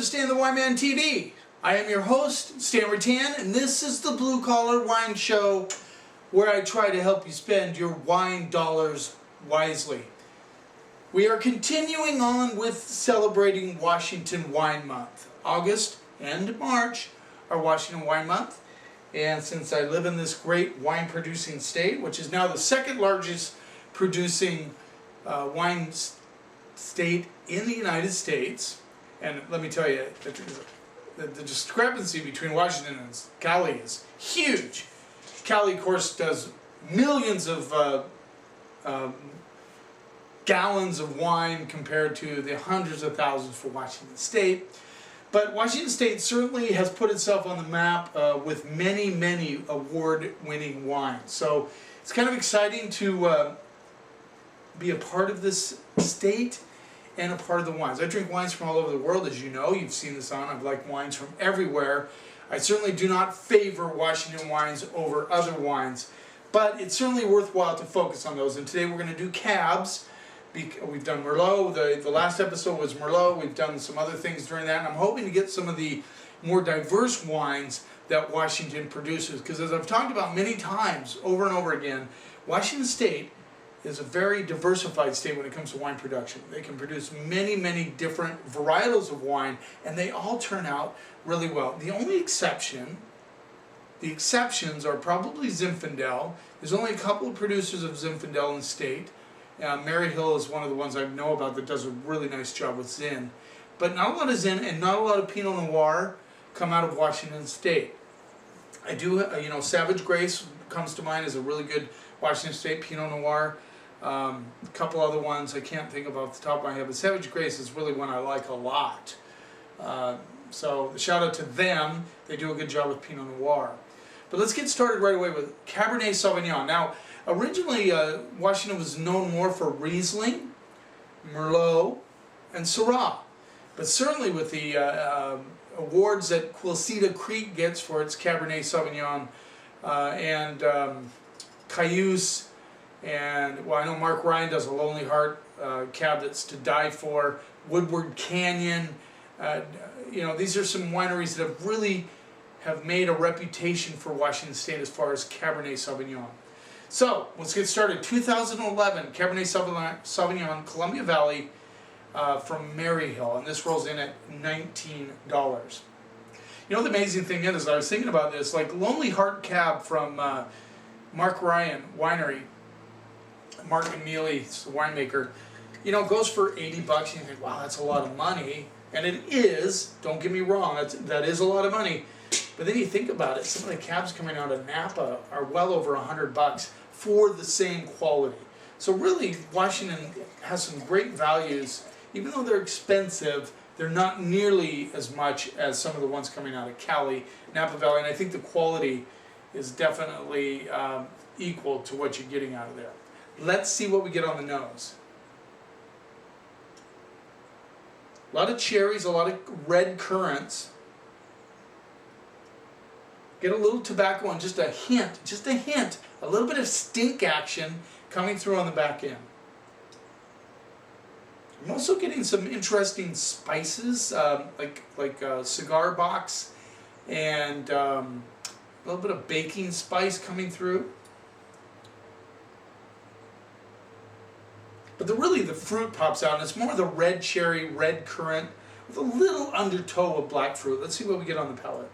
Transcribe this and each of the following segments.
to Stan the Wine Man TV. I am your host, Stan Rattan, and this is the Blue Collar Wine Show where I try to help you spend your wine dollars wisely. We are continuing on with celebrating Washington Wine Month. August and March are Washington Wine Month, and since I live in this great wine producing state, which is now the second largest producing wine state in the United States, and let me tell you, the discrepancy between Washington and Cali is huge. Cali, of course, does millions of gallons of wine compared to the hundreds of thousands for Washington State. But Washington State certainly has put itself on the map with many, many award-winning wines. So it's kind of exciting to be a part of this state and a part of the wines. I drink wines from all over the world, as you know. You've seen this on. I've liked wines from everywhere. I certainly do not favor Washington wines over other wines, but it's certainly worthwhile to focus on those. And today we're going to do Cabs. We've done Merlot. The last episode was Merlot. We've done some other things during that, and I'm hoping to get some of the more diverse wines that Washington produces. Because as I've talked about many times, over and over again, Washington State is a very diversified state when it comes to wine production. They can produce many, many different varietals of wine, and they all turn out really well. The only exceptions are probably Zinfandel. There's only a couple of producers of Zinfandel in the state. Maryhill is one of the ones I know about that does a really nice job with Zin. But not a lot of Zin and not a lot of Pinot Noir come out of Washington State. I do, Savage Grace comes to mind as a really good Washington State Pinot Noir. A couple other ones I can't think of off the top of my head, but Savage Grace is really one I like a lot. So shout out to them. They do a good job with Pinot Noir. But let's get started right away with Cabernet Sauvignon. Now, originally Washington was known more for Riesling, Merlot, and Syrah. But certainly with the awards that Quilceda Creek gets for its Cabernet Sauvignon and Cayuse, and well, I know Mark Ryan does a Lonely Heart cab that's to die for. Woodward Canyon, these are some wineries that have made a reputation for Washington State as far as Cabernet Sauvignon. So let's get started. 2011 Cabernet Sauvignon, Columbia Valley, from Maryhill, and this rolls in at $19. The amazing thing is, I was thinking about this, like Lonely Heart cab from Mark Ryan Winery. Mark McNeely, the winemaker, goes for $80, and you think, wow, that's a lot of money. And it is, don't get me wrong, that is a lot of money. But then you think about it, some of the cabs coming out of Napa are well over $100 for the same quality. So really, Washington has some great values. Even though they're expensive, they're not nearly as much as some of the ones coming out of Cali, Napa Valley, and I think the quality is definitely equal to what you're getting out of there. Let's see what we get on the nose. A lot of cherries, a lot of red currants. Get a little tobacco and just a hint, a little bit of stink action coming through on the back end. I'm also getting some interesting spices, like cigar box and a little bit of baking spice coming through. But the fruit pops out, and it's more the red cherry, red currant, with a little undertow of black fruit. Let's see what we get on the palate.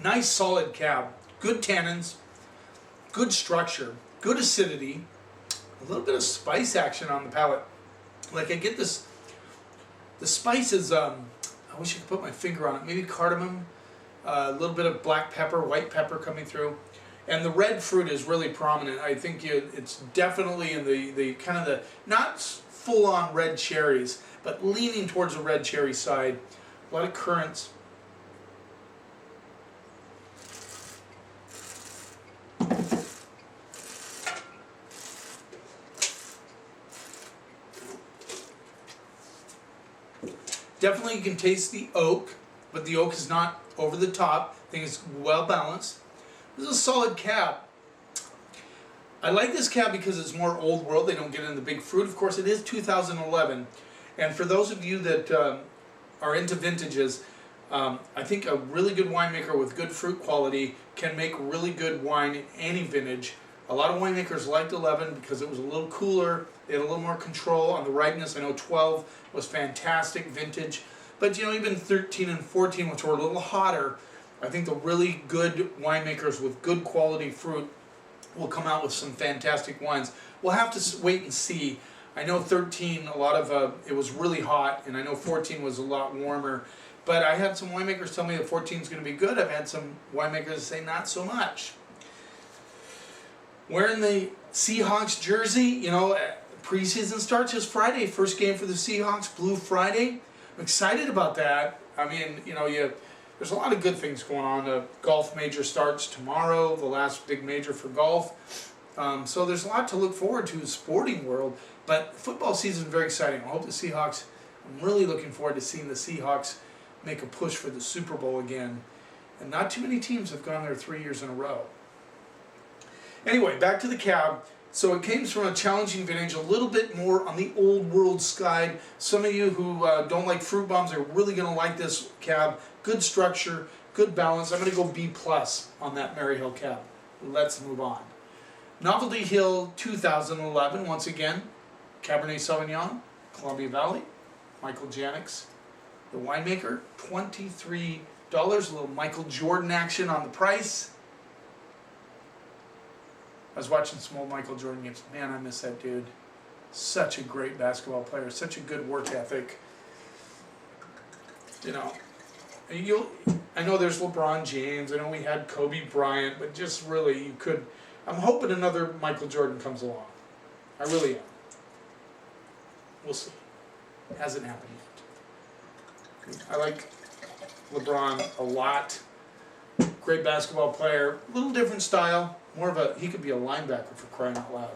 Nice solid cab, good tannins, good structure, good acidity, a little bit of spice action on the palate. Like I get this. The spices, I wish I could put my finger on it, maybe cardamom, a little bit of black pepper, white pepper coming through, and the red fruit is really prominent. I think it's definitely in the kind of the, not full-on red cherries, but leaning towards the red cherry side. A lot of currants. Definitely you can taste the oak, but the oak is not over the top. think it's well balanced. This is a solid cab. I like this cab because it's more old world. They don't get in the big fruit. Of course, it is 2011. And for those of you that are into vintages, I think a really good winemaker with good fruit quality can make really good wine in any vintage. A lot of winemakers liked 11 because it was a little cooler. They had a little more control on the ripeness. I know 12 was fantastic vintage. But you know, even 13 and 14, which were a little hotter, I think the really good winemakers with good quality fruit will come out with some fantastic wines. We'll have to wait and see. I know 13, a lot of it was really hot, and I know 14 was a lot warmer. But I had some winemakers tell me that 14 is going to be good. I've had some winemakers say not so much. Wearing the Seahawks jersey, you know, preseason starts this Friday. First game for the Seahawks, Blue Friday. I'm excited about that. I mean, you know, there's a lot of good things going on. The golf major starts tomorrow, the last big major for golf. So there's a lot to look forward to in the sporting world. But football season is very exciting. I hope the Seahawks, I'm really looking forward to seeing the Seahawks make a push for the Super Bowl again. And not too many teams have gone there 3 years in a row. Anyway, back to the cab. So it came from a challenging vintage, a little bit more on the old world side. Some of you who don't like fruit bombs are really going to like this cab. Good structure, good balance. I'm going to go B+ on that Maryhill cab. Let's move on. Novelty Hill 2011, once again. Cabernet Sauvignon, Columbia Valley, Michael Janix, the winemaker, $23. A little Michael Jordan action on the price. I was watching some old Michael Jordan games. Man, I miss that dude. Such a great basketball player. Such a good work ethic. You know, I know there's LeBron James. I know we had Kobe Bryant, but just really, you could. I'm hoping another Michael Jordan comes along. I really am. We'll see. Hasn't happened yet. I like LeBron a lot. Great basketball player. A little different style. More of a, he could be a linebacker for crying out loud.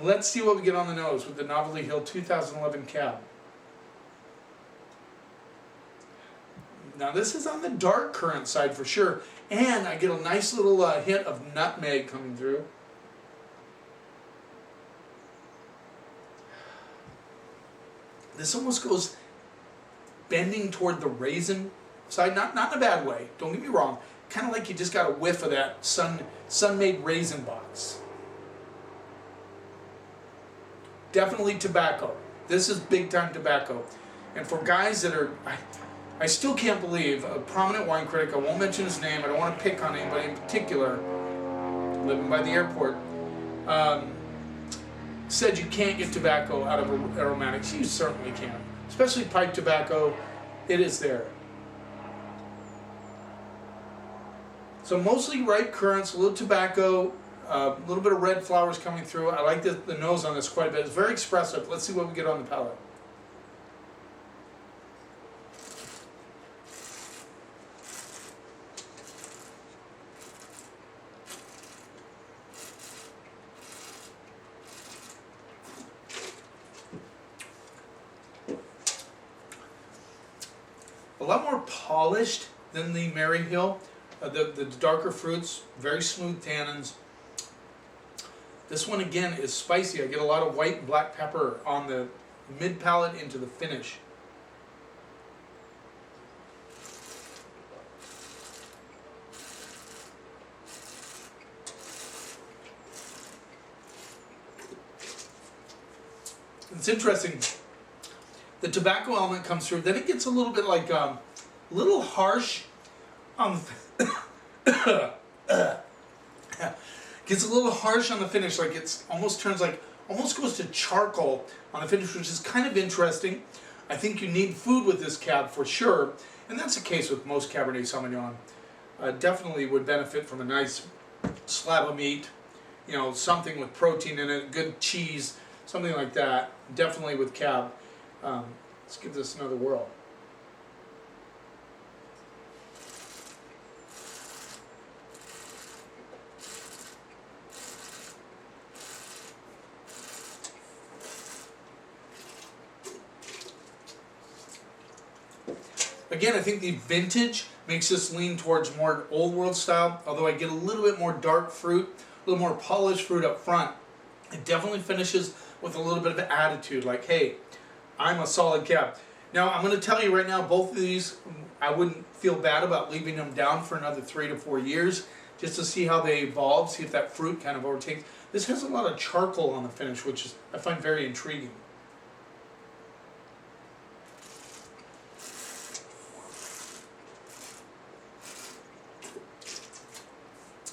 Let's see what we get on the nose with the Novelty Hill 2011 cab. Now this is on the dark currant side for sure. And I get a nice little hint of nutmeg coming through. This almost goes bending toward the raisin side, not in a bad way, don't get me wrong. Kind of like you just got a whiff of that sun-made raisin box. Definitely tobacco. This is big time tobacco. And for guys that are, I still can't believe a prominent wine critic, I won't mention his name, I don't want to pick on anybody in particular, living by the airport, said you can't get tobacco out of aromatics. You certainly can. Especially pipe tobacco, it is there. So mostly ripe currants, a little tobacco, a little bit of red flowers coming through. I like the nose on this quite a bit. It's very expressive. Let's see what we get on the palate. A lot more polished than the Maryhill. The darker fruits, very smooth tannins. This one again is spicy. I get a lot of white and black pepper on the mid palate into the finish. It's interesting. The tobacco element comes through. Then it gets a little bit like a little harsh. Gets a little harsh on the finish, like it's almost turns like, almost goes to charcoal on the finish, which is kind of interesting. I think you need food with this cab for sure, and that's the case with most Cabernet Sauvignon. Definitely would benefit from a nice slab of meat, you know, something with protein in it, good cheese, something like that. Definitely with cab. Let's give this another whirl. Again, I think the vintage makes this lean towards more old world style, although I get a little bit more dark fruit, a little more polished fruit up front. It definitely finishes with a little bit of an attitude, like, hey, I'm a solid cab. Now, I'm going to tell you right now, both of these, I wouldn't feel bad about leaving them down for another 3 to 4 years, just to see how they evolve, see if that fruit kind of overtakes. This has a lot of charcoal on the finish, which I find very intriguing.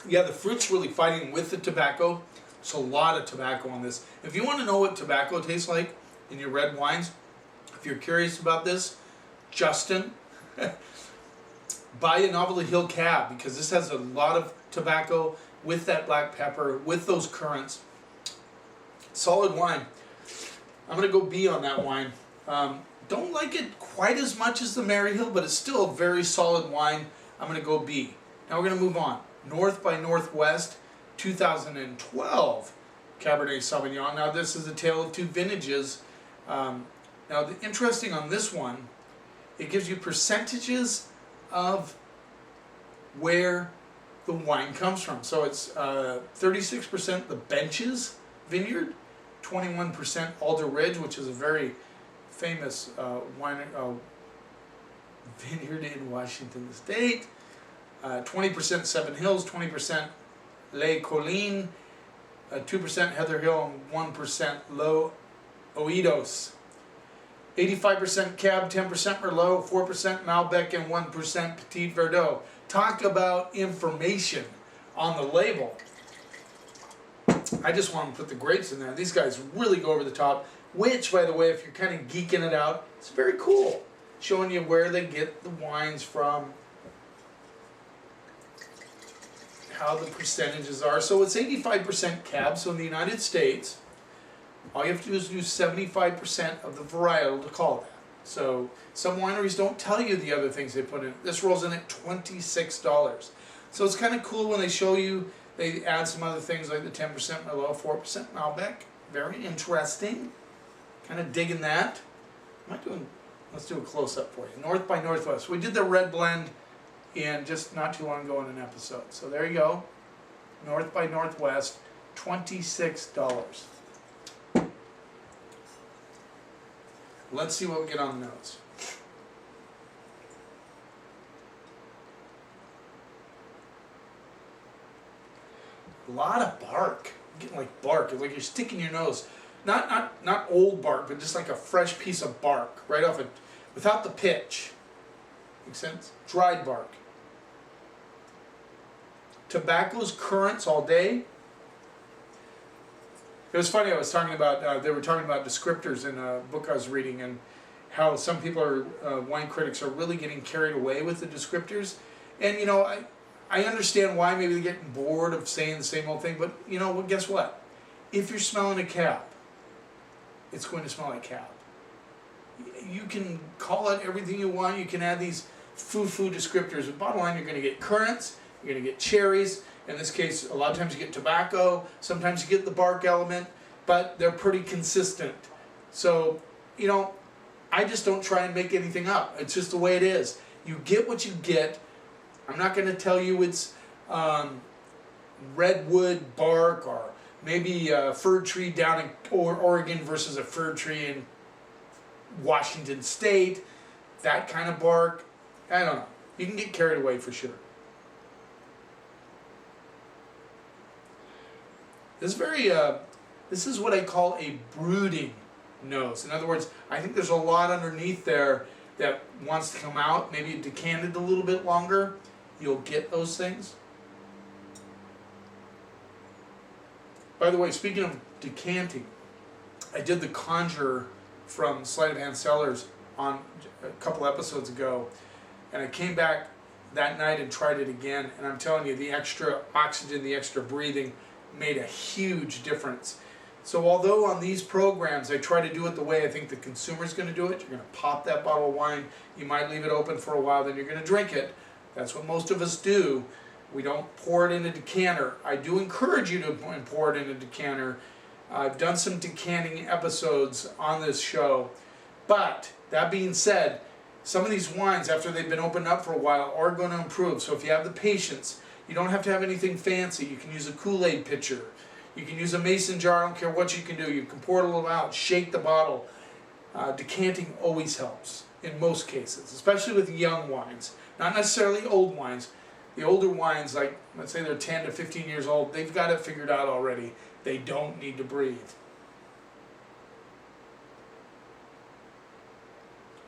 Yeah, the fruit's really fighting with the tobacco. There's a lot of tobacco on this. If you want to know what tobacco tastes like in your red wines, if you're curious about this, Justin, buy a Novelty Hill cab, because this has a lot of tobacco with that black pepper, with those currants. Solid wine. I'm going to go B on that wine. Don't like it quite as much as the Maryhill, but it's still a very solid wine. I'm going to go B. Now we're going to move on. North by Northwest 2012 Cabernet Sauvignon. Now this is a tale of two vintages. Now the interesting on this one, it gives you percentages of where the wine comes from. So it's 36% the Benches Vineyard, 21% Alder Ridge, which is a very famous vineyard in Washington State. 20% Seven Hills, 20% Les Collines, 2% Heather Hill, and 1% Los Oídos. 85% Cab, 10% Merlot, 4% Malbec, and 1% Petit Verdot. Talk about information on the label. I just want to put the grapes in there. These guys really go over the top, which, by the way, if you're kind of geeking it out, it's very cool. Showing you where they get the wines from, how the percentages are. So it's 85% Cab. So in the United States, all you have to do is use 75% of the varietal to call that. So some wineries don't tell you the other things they put in. This rolls in at $26. So it's kind of cool when they show you, they add some other things like the 10% Merlot, 4% Malbec. Very interesting. Kind of digging that. Let's do a close-up for you. North by Northwest. We did the red blend in just not too long ago in an episode. So there you go. North by Northwest, $26. Let's see what we get on the nose. A lot of bark. I'm getting like bark. It's like you're sticking your nose. Not old bark, but just like a fresh piece of bark right off it, without the pitch. Make sense? Dried bark. Tobacco's currants all day. It was funny, I was talking about, they were talking about descriptors in a book I was reading, and how some people are, wine critics are really getting carried away with the descriptors. And you know, I understand why maybe they're getting bored of saying the same old thing, but you know, well, guess what? If you're smelling a Cab, it's going to smell like Cab. You can call it everything you want, you can add these foo-foo descriptors, but bottom line, you're going to get currants, you're going to get cherries. In this case, a lot of times you get tobacco, sometimes you get the bark element, but they're pretty consistent. So, you know, I just don't try and make anything up. It's just the way it is. You get what you get. I'm not going to tell you it's redwood bark, or maybe a fir tree down in Oregon versus a fir tree in Washington State. That kind of bark. I don't know. You can get carried away for sure. This is what I call a brooding nose. In other words, I think there's a lot underneath there that wants to come out. Maybe decanted a little bit longer. You'll get those things. By the way, speaking of decanting, I did the Conjurer from Sleight of Hand Cellars on a couple episodes ago, and I came back that night and tried it again, and I'm telling you, the extra oxygen, the extra breathing made a huge difference. So although on these programs I try to do it the way I think the consumer's going to do it, you're going to pop that bottle of wine, you might leave it open for a while, then you're going to drink it. That's what most of us do. We don't pour it in a decanter. I do encourage you to pour it in a decanter. I've done some decanting episodes on this show. But that being said, Some of these wines, after they've been opened up for a while, are going to improve. So if you have the patience, you don't have to have anything fancy. You can use a Kool-Aid pitcher. You can use a mason jar. I don't care what you can do. You can pour it a little out, shake the bottle. Decanting always helps in most cases, especially with young wines. Not necessarily old wines. The older wines, like let's say they're 10 to 15 years old, they've got it figured out already. They don't need to breathe.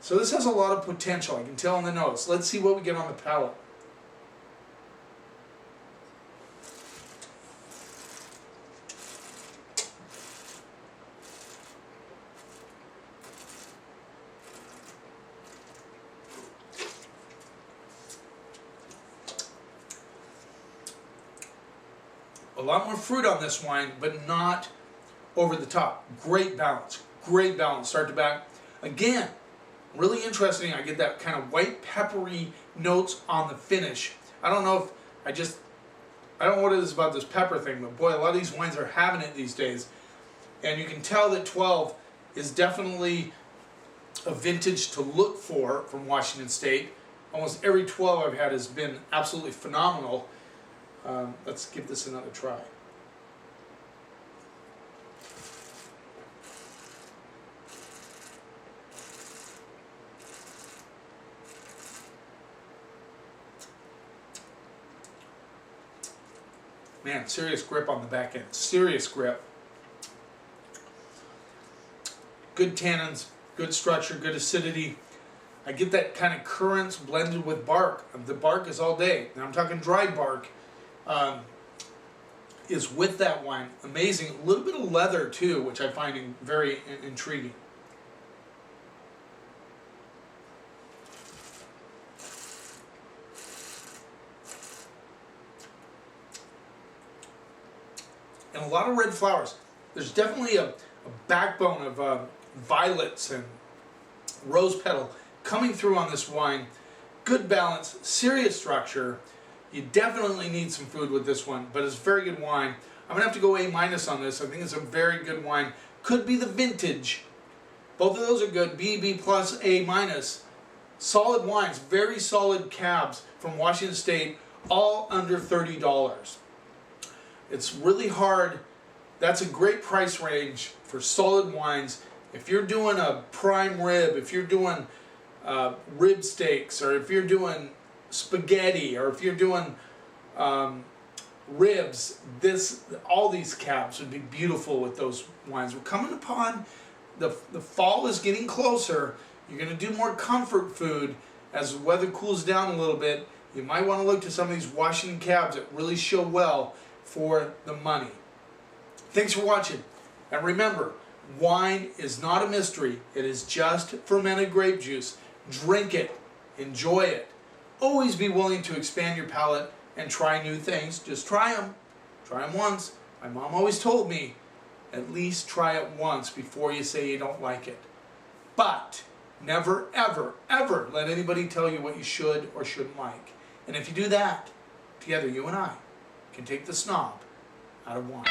So this has a lot of potential, I can tell in the notes. Let's see what we get on the palate. A lot more fruit on this wine, but not over the top. Great balance, start to back. Again, really interesting. I get that kind of white peppery notes on the finish. I don't know if I don't know what it is about this pepper thing, but boy, a lot of these wines are having it these days. And you can tell that 12 is definitely a vintage to look for from Washington State. Almost every 12 I've had has been absolutely phenomenal. Let's give this another try. Man, serious grip on the back end. Serious grip. Good tannins, good structure, good acidity. I get that kind of currants blended with bark. The bark is all day. Now I'm talking dry bark. Is with that wine. Amazing. A little bit of leather too, which I find very intriguing. And a lot of red flowers. There's definitely a backbone of violets and rose petal coming through on this wine. Good balance, serious structure. You definitely need some food with this one, but it's a very good wine. I'm going to have to go A- on this. I think it's a very good wine. Could be the vintage. Both of those are good. B plus, A-. Solid wines, very solid cabs from Washington State, all under $30. It's really hard. That's a great price range for solid wines. If you're doing a prime rib, if you're doing rib steaks, or if you're doing spaghetti, or if you're doing ribs, all these cabs would be beautiful with those wines. We're coming upon the fall is getting closer. You're going to do more comfort food as the weather cools down a little bit. You might want to look to some of these Washington cabs that really show well for the money. Thanks for watching, and remember, wine is not a mystery. It is just fermented grape juice. Drink it, enjoy it. Always be willing to expand your palate and try new things. Just try them. Try them once. My mom always told me, at least try it once before you say you don't like it. But never, ever, ever let anybody tell you what you should or shouldn't like. And if you do that, together you and I can take the snob out of wine.